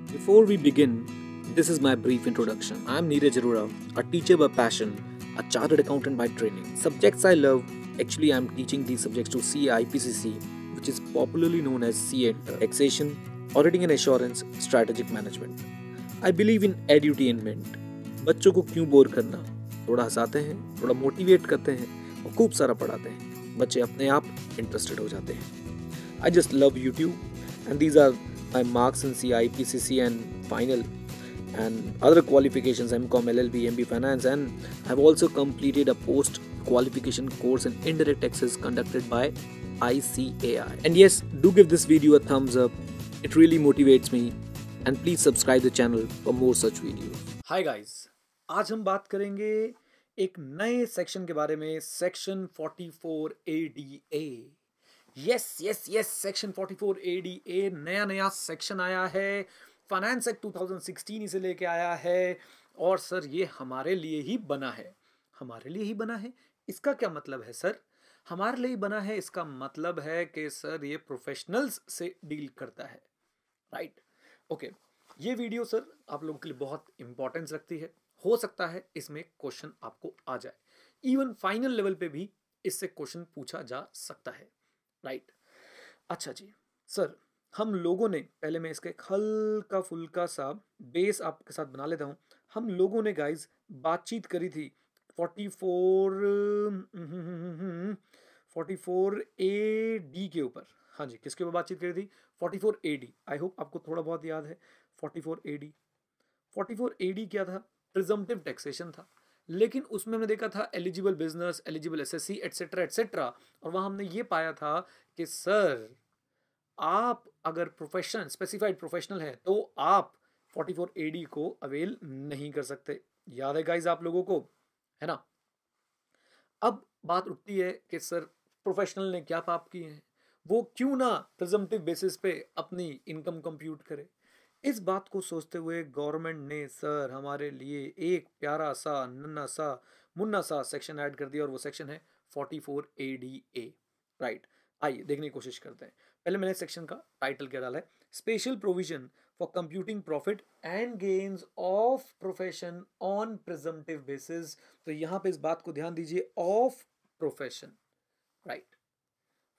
Before we begin, this is my brief introduction. I am Neeraj Arora, a teacher by passion, a chartered accountant by training. Subjects I love, actually I am teaching these subjects to CAIPCC, which is popularly known as CAT, taxation, auditing and assurance, strategic management. I believe in edutainment. बच्चों को क्यों bore करना, थोड़ा हंसाते हैं, थोड़ा motivate करते हैं और खूब सारा पढ़ाते हैं, बच्चे अपने आप इंटरेस्टेड हो जाते हैं. I just love YouTube and these are my marks in CIPCC and final and other qualifications, MCOM, LLB, MB Finance, and I've also completed a post qualification course in indirect taxes conducted by ICAI. And yes, do give this video a thumbs up, it really motivates me, and please subscribe the channel for more such videos. Hi guys, आज हम बात करेंगे एक नए section के बारे में, section 44 ADA. Yes section 44 ADA नया सेक्शन आया है. फाइनेंस एक्ट 2016 इसे लेके आया है और सर ये हमारे लिए ही बना है. हमारे लिए ही बना है, इसका क्या मतलब है सर? हमारे लिए ही बना है, इसका मतलब है कि सर ये प्रोफेशनल्स से डील करता है. Right, okay. ये वीडियो सर आप लोगों के लिए बहुत इंपॉर्टेंस रखती है. हो सकता है इसमें क्वेश्चन आपको आ जाए, इवन फाइनल लेवल पे भी इससे क्वेश्चन पूछा जा सकता है. राइट, अच्छा जी सर, हम लोगों ने, पहले मैं इसका एक हल्का फुल्का सा बेस आपके साथ बना लेता हूं. हम लोगों ने गाइज बातचीत करी थी 44 AD के ऊपर. हाँ जी, किसके ऊपर बातचीत करी थी? 44 AD. आई होप आपको थोड़ा बहुत याद है. 44 AD क्या था? प्रिजम्पटिव टैक्सेशन था. लेकिन उसमें हमने देखा था eligible business, eligible SSC, etcetera etcetera. और वहां हमने ये पाया था कि सर आप अगर प्रोफेशन स्पेसिफाइड प्रोफेशनल है तो आप 44 AD को अवेल नहीं कर सकते. याद है गाइज आप लोगों को, है ना? अब बात उठती है कि सर प्रोफेशनल ने क्या पाप किए हैं, वो क्यों ना प्रिजम्पटिव बेसिस पे अपनी इनकम कंप्यूट करे. इस बात को सोचते हुए गवर्नमेंट ने सर हमारे लिए एक प्यारा सा नन्ना सा मुन्ना सा सेक्शन ऐड कर दिया और वो सेक्शन है 44 ADA. राइट, आइए देखने की कोशिश करते हैं. पहले मैंने सेक्शन का टाइटल क्या डाला है? Special provision for computing profit and gains of profession on presumptive basis. तो यहां पे इस बात को ध्यान दीजिए, of profession. Right,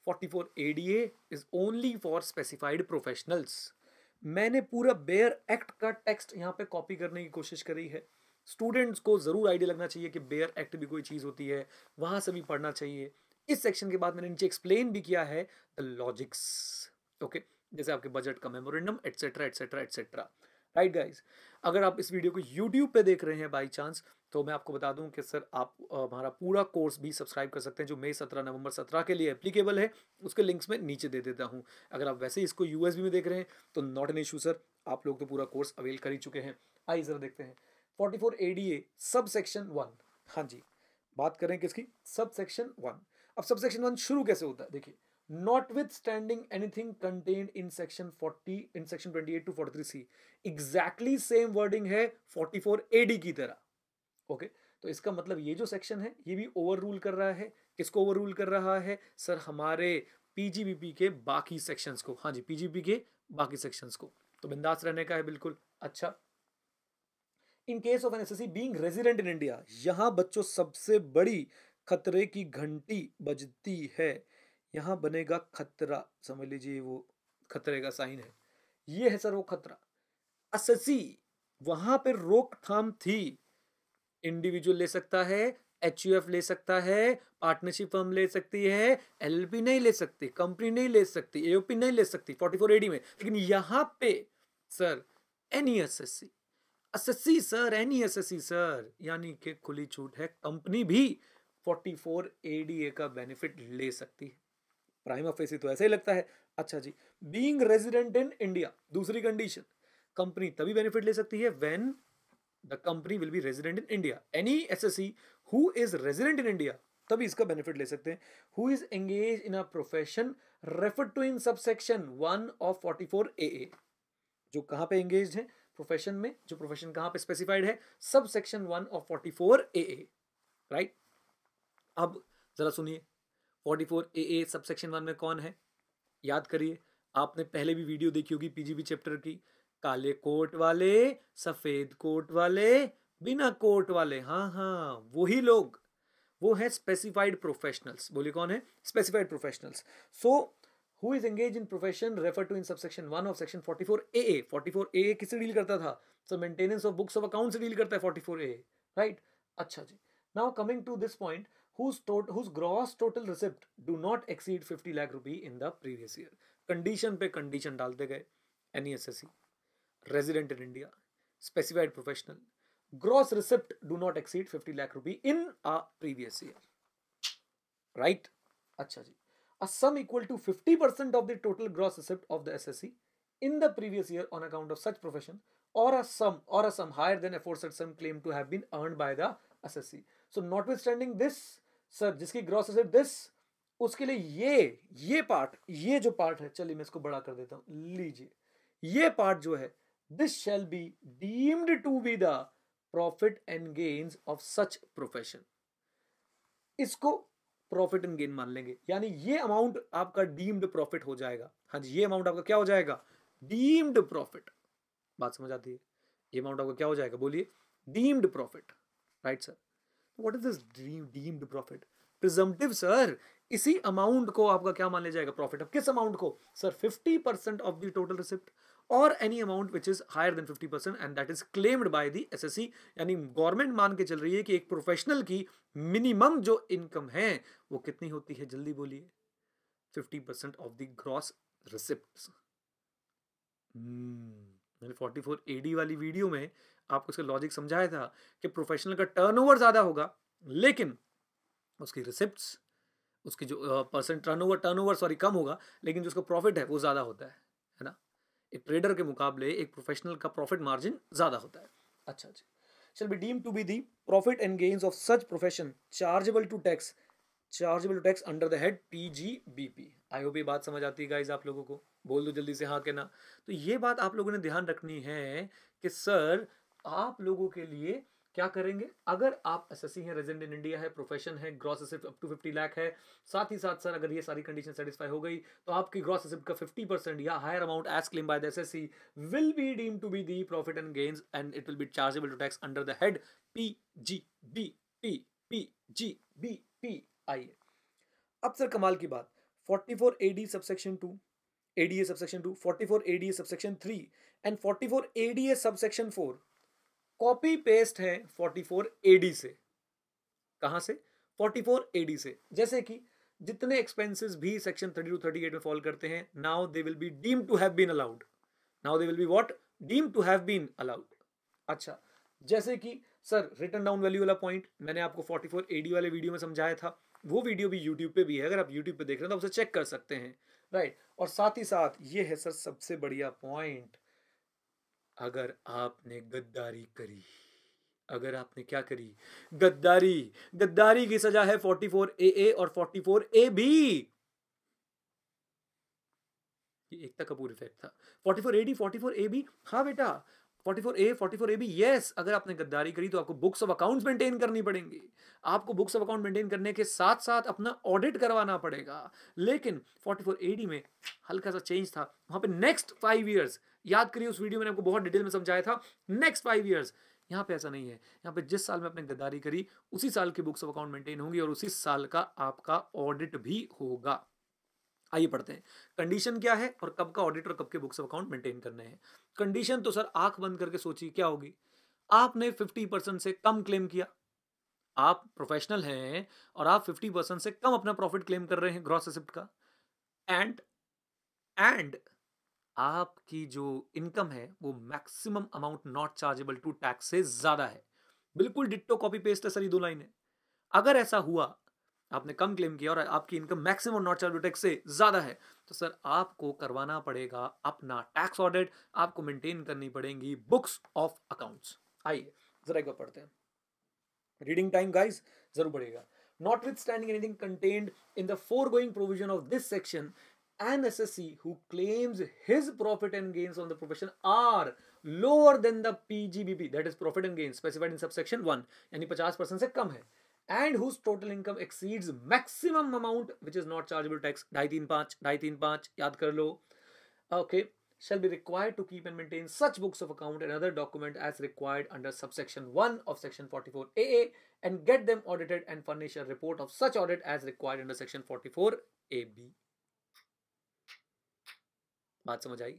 44 ADA is only for specified professionals. मैंने पूरा बेयर एक्ट का टेक्स्ट यहाँ पे कॉपी करने की कोशिश करी है. स्टूडेंट्स को जरूर आइडिया लगना चाहिए कि बेयर एक्ट भी कोई चीज होती है, वहां से भी पढ़ना चाहिए. इस सेक्शन के बाद मैंने नीचे एक्सप्लेन भी किया है द लॉजिक्स. ओके, जैसे आपके बजट का memorandum etcetera etcetera etcetera. Right guys, अगर आप इस वीडियो को यूट्यूब पे देख रहे हैं बाई चांस, तो मैं आपको बता दूं कि सर आप हमारा पूरा कोर्स भी सब्सक्राइब कर सकते हैं जो मई 17 नवंबर 17 के लिए एप्लीकेबल है. उसके लिंक्स में नीचे दे देता हूं. अगर आप वैसे ही इसको यूएसबी में देख रहे हैं तो नॉट एन इशू सर, आप लोग तो पूरा कोर्स अवेल कर ही चुके हैं. आइए जरा देखते हैं 44 ADA सब सेक्शन 1. हाँ जी, बात करें किसकी? Sub section 1. अब सब सेक्शन 1 शुरू कैसे होता है? देखिए, notwithstanding anything contained in section 28 to 43C, exactly same wording है 44 AD की तरह. ओके, तो इसका मतलब ये जो सेक्शन है ये भी ओवर रूल कर रहा है. किसको ओवर रूल कर रहा है सर? हमारे पीजीबीपी के बाकी सेक्शंस को. हाँ जी, पीजीबीपी के बाकी सेक्शंस को. तो बिंदास रहने का है बिल्कुल. अच्छा, in case of an SSC being resident in India, यहां बच्चों सबसे बड़ी खतरे की घंटी बजती है. यहां बनेगा खतरा, समझ लीजिए वो खतरे का साइन है. ये है सर वो खतरा. एसएससी वहां पर रोकथाम थी. इंडिविजुअल ले सकता है, एचयूएफ ले सकता है, पार्टनरशिप फर्म ले सकती है, एलएलपी नहीं ले सकती, कंपनी नहीं ले सकती, एओपी नहीं ले सकती 44 AD में. लेकिन यहां पे sir any SSC, SSC sir, any SSC sir, यानी कि खुली छूट है, कंपनी भी 44 ADA का बेनिफिट ले सकती है. प्राइमा फेसी तो ऐसा ही लगता है. अच्छा जी, बीइंग रेजिडेंट इन इंडिया, दूसरी कंडीशन, कंपनी तभी बेनिफिट ले सकती है when the company will be resident in India. Any SSC who is resident in India तभी इसका बेनिफिट ले सकते हैं. Who is engage in a profession referred to in subsection 1 of 44 AA, जो कहां पे एंगेज है? प्रोफेशन में. जो प्रोफेशन कहां पे स्पेसिफाइड है? Sub section 1 of 44 AA. Right, अब जरा सुनिए 44 AA सब सेक्शन 1 में कौन है? याद करिए, आपने पहले भी वीडियो देखी होगी पीजीबी चैप्टर की, काले कोट वाले, सफेद कोट वाले, बिना कोट वाले, हाँ हाँ वही लोग, वो है स्पेसिफाइड प्रोफेशनल्स। बोलिए कौन है? Specified professionals. So who is engage in profession refer to in subsection 1 of section 44 A. 44 A किससे डील करता था? So maintenance of books of account से डील करता है 44 ए, राइट? अच्छा जी, now coming to this point, whose gross total receipt do not exceed 50 lakh rupee in the previous year। Condition पे condition डालते गए, NESSC, resident in India, specified professional, gross receipt do not exceed 50 lakh rupee in a previous year, right? अच्छा जी, a sum equal to 50% of the total gross receipt of the SSC in the previous year on account of such profession, or a sum higher than aforesaid sum claimed to have been earned by the SSC। so notwithstanding this, sir जिसकी gross asset this, उसके लिए ये part, ये जो part है, चलिए मैं इसको बड़ा कर देता हूं, लीजिए ये पार्ट जो है, this shall be deemed to be the profit and gains of such profession. इसको प्रॉफिट एंड गेन मान लेंगे, यानी ये अमाउंट आपका डीम्ड प्रॉफिट हो जाएगा। हाँ जी, ये अमाउंट आपका क्या हो जाएगा? Deemed profit. बात समझ आती है? ये अमाउंट आपका क्या हो जाएगा? बोलिए, deemed profit, right sir? What is this deemed profit? Presumptive sir, इसी अमाउंट को आपका क्या मान लिया जाएगा? प्रॉफिट। अब किस अमाउंट को sir? 50% of the total receipt और any amount which is higher than 50% and that is claimed by the SSC। यानी गवर्नमेंट मान के चल रही है कि एक प्रोफेशनल की मिनिमम जो इनकम है वो कितनी होती है? जल्दी बोलिए। 50% ऑफ द ग्रॉस रिसिप्ट। मैंने 44 AD वाली वीडियो में आपको इसका लॉजिक समझाया था कि प्रोफेशनल का टर्नओवर ज्यादा होगा, लेकिन उसकी रिसिप्ट्स, उसकी जो परसेंट टर्नओवर सॉरी कम होगा, लेकिन जो उसका प्रॉफिट है वो ज्यादा होता है ना? एक ट्रेडर के मुकाबले एक प्रोफेशनल का प्रॉफिट मार्जिन ज्यादा होता है। अच्छा जी, shall be deemed to be the profit and gains of such profession chargeable to tax under the head PGBP। I hope ये बात समझ आती है गाइस आप लोगों को? बोल दो जल्दी से हाँ के ना। तो ये बात आप लोगों ने ध्यान रखनी है कि सर आप लोगों के लिए क्या करेंगे, अगर आप SSC हैं, रेजिडेंट इन इंडिया है, प्रोफेशन है, gross receipt up to 50 lakh है, साथ ही साथ सर अगर ये सारी कंडीशन सेटिस्फाई हो गई तो आपकी ग्रॉस रिसिप्ट का 50% या higher amount as claim by the SSC will be deemed to be the profit and gains and it will be chargeable to tax under the head PGBP। आइए अब sir कमाल की बात, 44 AD subsection 2, ADA subsection 2, 44 ADA subsection 3 and 44 ADA subsection 4 copy paste है 44 AD से। कहां से? 44 AD से। जैसे कि जितने एक्सपेंसेस भी सेक्शन 32 38 में फॉल करते हैं, now they will be deemed to have been allowed. Now they will be what? Deemed to have been allowed. अच्छा, जैसे कि सर रिटन डाउन वैल्यू वाला पॉइंट मैंने आपको 44 AD वाले वीडियो में समझाया था, वो वीडियो भी यूट्यूब पे भी है, अगर आप यूट्यूब पे देख रहे हैं तो उसे चेक कर सकते हैं, राइट? और साथ ही साथ ये है सर सबसे बढ़िया पॉइंट, अगर आपने गद्दारी करी, अगर आपने क्या करी? गद्दारी की सजा है 44 AA और 44 AB। ये एकता कपूर इफेक्ट था। 44 AD 44 AB, हाँ बेटा 44 A 44 AB, यस। अगर आपने गद्दारी करी तो आपको बुक्स ऑफ अकाउंट्स मेंटेन करनी पड़ेंगी। आपको बुक्स ऑफ अकाउंट मेंटेन करने के साथ साथ अपना ऑडिट करवाना पड़ेगा। लेकिन 44 AD में हल्का सा चेंज था, वहां पे नेक्स्ट 5 ईयर्स, याद करिए उस वीडियो में आपको बहुत डिटेल में समझाया था, नेक्स्ट 5 ईयर्स। यहाँ पे ऐसा नहीं है, यहाँ पे जिस साल में आपने गद्दारी करी उसी साल की बुक्स ऑफ अकाउंट मेंटेन होंगी और उसी साल का आपका ऑडिट भी होगा। आइए पढ़ते हैं कंडीशन क्या है और कब का ऑडिट और कब के बुक्स ऑफ अकाउंट मेंटेन करने हैं। कंडीशन तो सर आंख बंद करके सोचिए क्या होगी। आपने 50% से कम क्लेम किया, आप प्रोफेशनल हैं और आप 50% से कम अपना प्रॉफिट क्लेम कर रहे हैं ग्रॉस रिसिप्ट का, एंड आपकी जो इनकम है वो maximum amount not chargeable to tax से ज्यादा है। बिल्कुल डिट्टो कॉपी पेस्ट है सर ये 2 लाइनें। अगर ऐसा हुआ, आपने कम क्लेम किया और आपकी income maximum not chargeable tax से ज्यादा है, तो सर आपको करवाना पड़ेगा अपना टैक्स ऑडिट, आपको मेंटेन करनी पड़ेंगी बुक्स ऑफ अकाउंट्स। आइए जरा एक बार पढ़ते हैं, रीडिंग टाइम गाइस जरूर बढ़ेगा। Notwithstanding anything contained in the foregoing provision of this section, an SSC who claims his profit and gains on the profession are lower than the PGBP, that is profit and gains specified in subsection 1, यानी 50% से कम है, and whose total income exceeds maximum amount which is not chargeable tax 2.535 याद कर लो, Okay, shall be required to keep and maintain such books of account and other document as required under subsection 1 of section 44AA and get them audited and furnish a report of such audit as required under section 44AB. बात समझ आई?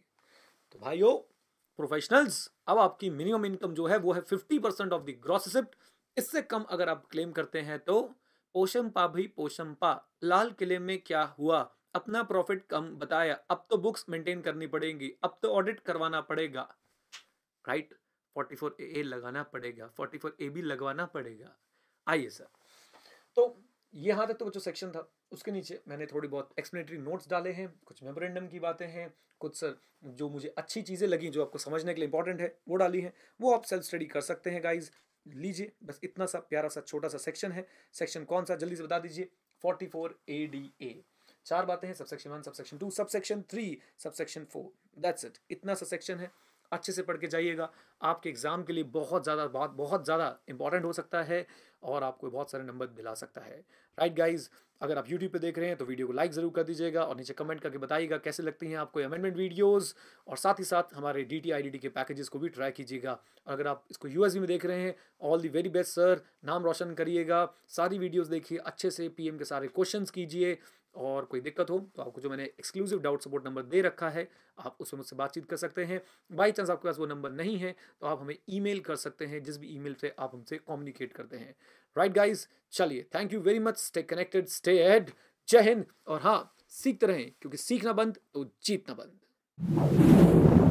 तो भाइयों professionals, अब आपकी minimum income जो है वो है 50% ऑफ द ग्रॉस रिसिप्ट। इससे कम अगर आप क्लेम करते हैं तो पोषम पा भाई पोषम पा, लाल किले में क्या हुआ, अपना प्रॉफिट कम बताया, अब तो बुक्स मेंटेन करनी पड़ेंगी, अब तो ऑडिट करवाना पड़ेगा, राइट? 44A लगाना पड़ेगा, 44AB लगवाना पड़ेगा। आइए सर, तो यहाँ तक तो जो सेक्शन था उसके नीचे मैंने थोड़ी बहुत एक्सप्लेनेटरी नोट्स डाले हैं, कुछ मेमोरेंडम की बातें हैं, कुछ सर जो मुझे अच्छी चीज़ें लगी जो आपको समझने के लिए इंपॉर्टेंट है वो डाली है, वो आप सेल्फ स्टडी कर सकते हैं गाइज। लीजिए, बस इतना सा प्यारा सा छोटा सा सेक्शन है। सेक्शन कौन सा जल्दी से बता दीजिए? 44ADA। 4 बातें हैं, subsection 1, subsection 2, subsection 3, subsection 4, that's it. इतना सा सेक्शन है, अच्छे से पढ़ के जाइएगा, आपके एग्जाम के लिए बहुत ज़्यादा इंपॉर्टेंट हो सकता है और आपको बहुत सारे नंबर दिला सकता है। राइट गाइज, अगर आप यूट्यूब पे देख रहे हैं तो वीडियो को लाइक ज़रूर कर दीजिएगा और नीचे कमेंट करके बताइएगा कैसे लगती हैं आपको अमेंडमेंट वीडियोस, और साथ ही साथ हमारे DT IDT के पैकेजेस को भी ट्राई कीजिएगा। अगर आप इसको USD में देख रहे हैं, all the very best sir, नाम रोशन करिएगा, सारी वीडियोस देखिए अच्छे से, PM के सारे क्वेश्चंस कीजिए, और कोई दिक्कत हो तो आपको जो मैंने एक्सक्लूसिव डाउट सपोर्ट नंबर दे रखा है आप उसमें मुझसे बातचीत कर सकते हैं। बाई चांस आपके पास वो नंबर नहीं है तो आप हमें ईमेल कर सकते हैं, जिस भी ईमेल से आप हमसे कम्युनिकेट करते हैं। राइट गाइज, चलिए, thank you very much, stay connected, stay ahead, जय हिंद। और हाँ, सीखते रहें, क्योंकि सीखना बंद तो जीतना बंद।